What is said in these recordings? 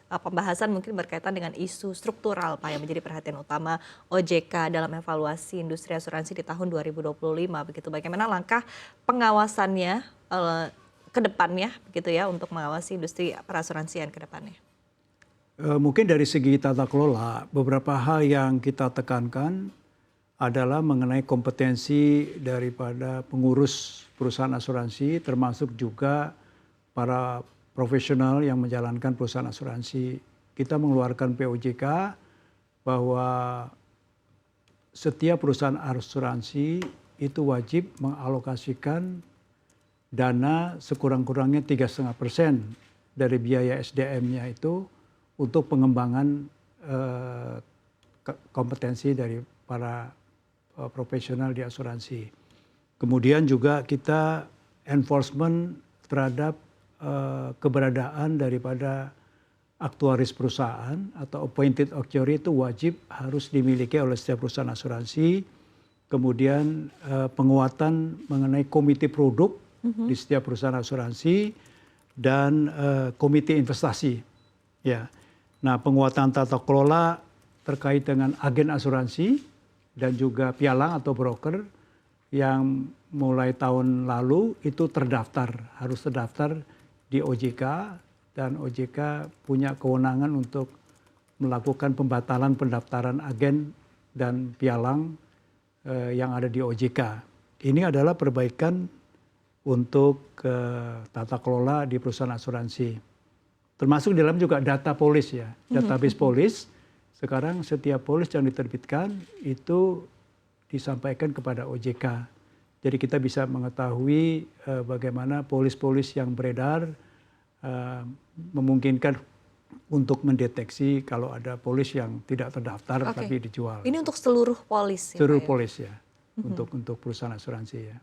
Pembahasan mungkin berkaitan dengan isu struktural Pak yang menjadi perhatian utama OJK dalam evaluasi industri asuransi di tahun 2025 begitu. Bagaimana langkah pengawasannya ke depannya begitu ya untuk mengawasi industri perasuransian ke depannya? Mungkin dari segi tata kelola, beberapa hal yang kita tekankan adalah mengenai kompetensi daripada pengurus perusahaan asuransi, termasuk juga para profesional yang menjalankan perusahaan asuransi. Kita mengeluarkan POJK bahwa setiap perusahaan asuransi itu wajib mengalokasikan dana sekurang-kurangnya 3,5% dari biaya SDM-nya itu untuk pengembangan kompetensi dari para profesional di asuransi. Kemudian juga kita enforcement terhadap keberadaan daripada aktuaris perusahaan atau appointed actuary itu wajib harus dimiliki oleh setiap perusahaan asuransi. Kemudian penguatan mengenai komite produk di setiap perusahaan asuransi dan komite investasi. Ya. Nah, penguatan tata kelola terkait dengan agen asuransi dan juga pialang atau broker yang mulai tahun lalu itu harus terdaftar di OJK, dan OJK punya kewenangan untuk melakukan pembatalan pendaftaran agen dan pialang yang ada di OJK. Ini adalah perbaikan untuk tata kelola di perusahaan asuransi. Termasuk di dalam juga data polis ya, database polis. Sekarang setiap polis yang diterbitkan itu disampaikan kepada OJK. Jadi kita bisa mengetahui bagaimana polis-polis yang beredar memungkinkan untuk mendeteksi kalau ada polis yang tidak terdaftar tapi dijual. Ini untuk seluruh polis ya? Seluruh polis ya, untuk perusahaan asuransi ya.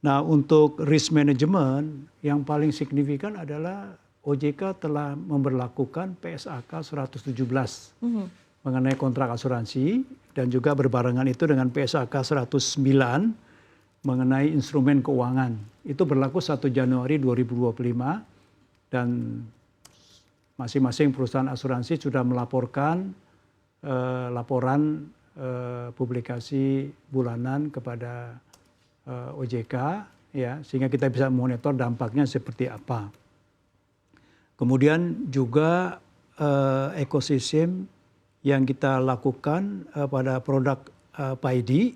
Nah, untuk risk management yang paling signifikan adalah OJK telah memberlakukan PSAK 117 mengenai kontrak asuransi dan juga berbarengan itu dengan PSAK 109 mengenai instrumen keuangan. Itu berlaku 1 Januari 2025 dan masing-masing perusahaan asuransi sudah melaporkan laporan publikasi bulanan kepada OJK ya, sehingga kita bisa monitor dampaknya seperti apa. Kemudian juga ekosistem yang kita lakukan pada produk PAID,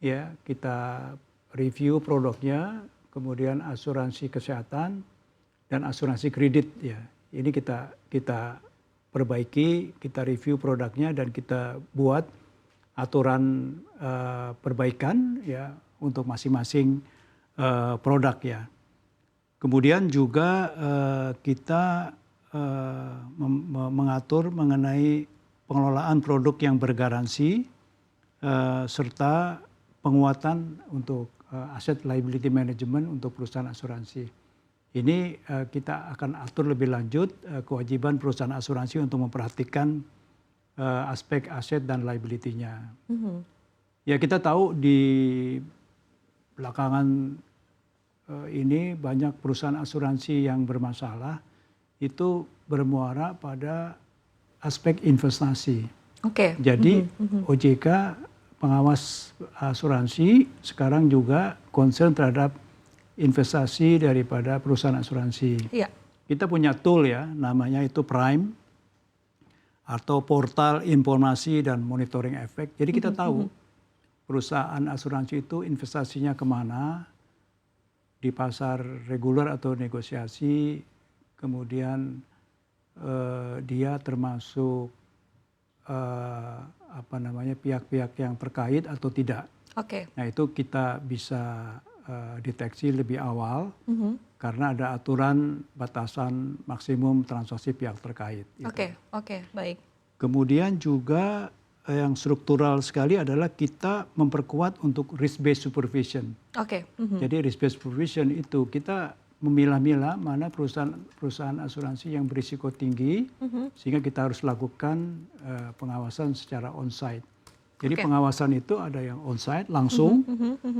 ya kita review produknya, kemudian asuransi kesehatan dan asuransi kredit ya. Ini kita perbaiki, kita review produknya dan kita buat aturan perbaikan ya untuk masing-masing produk ya. Kemudian juga kita mengatur mengenai pengelolaan produk yang bergaransi serta penguatan untuk asset liability management untuk perusahaan asuransi. Ini kita akan atur lebih lanjut kewajiban perusahaan asuransi untuk memperhatikan aspek aset dan liability-nya. Ya kita tahu di belakangan ini banyak perusahaan asuransi yang bermasalah itu bermuara pada aspek investasi. Jadi OJK pengawas asuransi sekarang juga concern terhadap investasi daripada perusahaan asuransi. Kita punya tool ya, namanya itu Prime atau portal informasi dan monitoring efek. Jadi kita tahu perusahaan asuransi itu investasinya kemana, di pasar reguler atau negosiasi, kemudian dia termasuk pihak-pihak yang terkait atau tidak. Nah itu kita bisa deteksi lebih awal karena ada aturan batasan maksimum transaksi pihak terkait. Baik. Kemudian juga yang struktural sekali adalah kita memperkuat untuk risk-based supervision. Jadi risk-based supervision itu kita memilah-milah mana perusahaan asuransi yang berisiko tinggi, sehingga kita harus lakukan pengawasan secara on-site. Jadi pengawasan itu ada yang on-site langsung,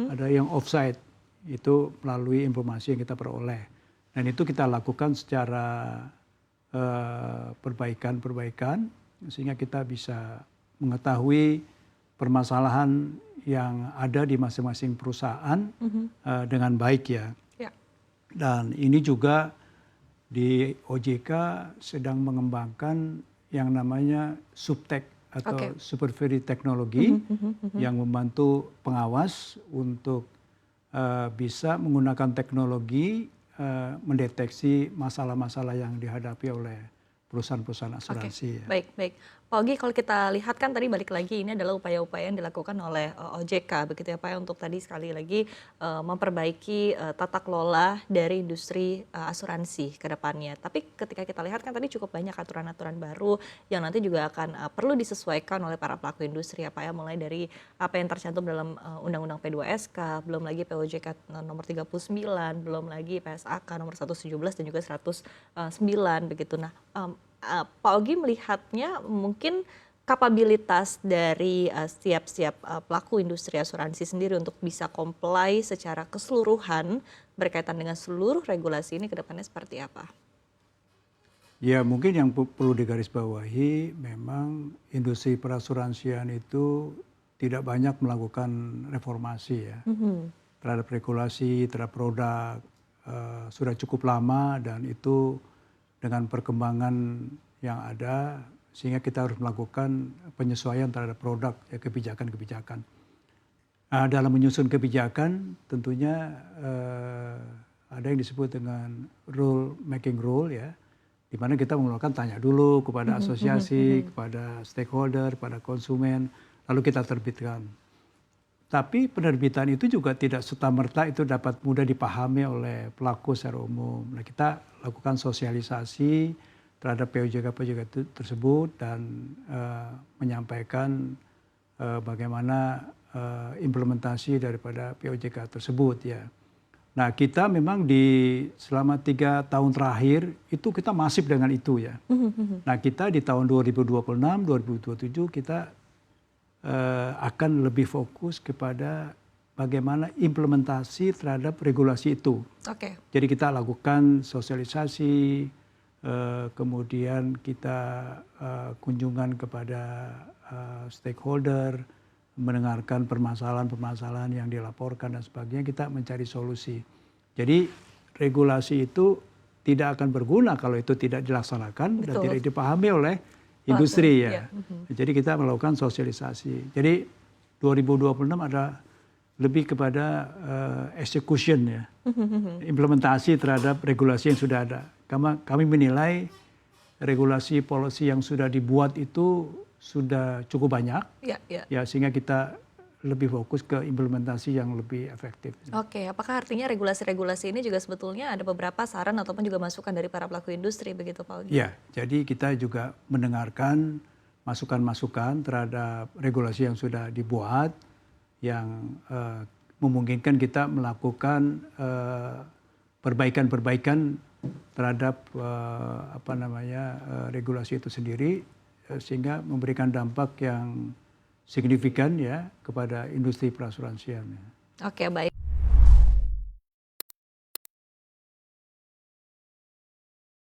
ada yang off-site, itu melalui informasi yang kita peroleh. Dan itu kita lakukan secara perbaikan-perbaikan sehingga kita bisa mengetahui permasalahan yang ada di masing-masing perusahaan dengan baik ya. Ya. Dan ini juga di OJK sedang mengembangkan yang namanya subtek atau supervisory teknologi yang membantu pengawas untuk bisa menggunakan teknologi mendeteksi masalah-masalah yang dihadapi oleh perusahaan-perusahaan asuransi. Ya. Baik, baik. Pak Ogi, kalau kita lihat kan tadi balik lagi ini adalah upaya-upaya yang dilakukan oleh OJK, begitu ya Pak, untuk tadi sekali lagi memperbaiki tata kelola dari industri asuransi ke depannya. Tapi ketika kita lihat kan tadi cukup banyak aturan-aturan baru yang nanti juga akan perlu disesuaikan oleh para pelaku industri ya Pak ya, mulai dari apa yang tercantum dalam Undang-Undang P2SK, belum lagi POJK nomor 39, belum lagi PSAK nomor 117 dan juga 109 begitu. Nah, Pak Ogi melihatnya mungkin kapabilitas dari setiap pelaku industri asuransi sendiri untuk bisa comply secara keseluruhan berkaitan dengan seluruh regulasi ini ke depannya seperti apa? Ya mungkin yang perlu digarisbawahi memang industri perasuransian itu tidak banyak melakukan reformasi ya terhadap regulasi, terhadap produk sudah cukup lama dan itu dengan perkembangan yang ada sehingga kita harus melakukan penyesuaian terhadap produk ya, kebijakan-kebijakan. Dalam menyusun kebijakan tentunya ada yang disebut dengan rule making rule ya, di mana kita mengeluarkan tanya dulu kepada asosiasi, kepada stakeholder, kepada konsumen, lalu kita terbitkan. Tapi penerbitan itu juga tidak serta-merta itu dapat mudah dipahami oleh pelaku secara umum. Nah, kita lakukan sosialisasi terhadap POJK-POJK tersebut dan menyampaikan bagaimana implementasi daripada POJK tersebut ya. Nah, kita memang selama 3 tahun terakhir itu kita masif dengan itu ya. Nah, kita di tahun 2026, 2027 kita akan lebih fokus kepada bagaimana implementasi terhadap regulasi itu. Jadi kita lakukan sosialisasi, kemudian kita kunjungan kepada stakeholder, mendengarkan permasalahan-permasalahan yang dilaporkan dan sebagainya, kita mencari solusi. Jadi regulasi itu tidak akan berguna kalau itu tidak dilaksanakan dan tidak dipahami oleh industri ya. Jadi kita melakukan sosialisasi. Jadi 2026 ada lebih kepada execution ya. Implementasi terhadap regulasi yang sudah ada. Kami menilai regulasi policy yang sudah dibuat itu sudah cukup banyak. Ya sehingga kita lebih fokus ke implementasi yang lebih efektif. Apakah artinya regulasi-regulasi ini juga sebetulnya ada beberapa saran ataupun juga masukan dari para pelaku industri begitu Pak Ogi? Ya, jadi kita juga mendengarkan masukan-masukan terhadap regulasi yang sudah dibuat yang memungkinkan kita melakukan perbaikan-perbaikan terhadap regulasi itu sendiri sehingga memberikan dampak yang signifikan ya kepada industri perasuransian. Baik.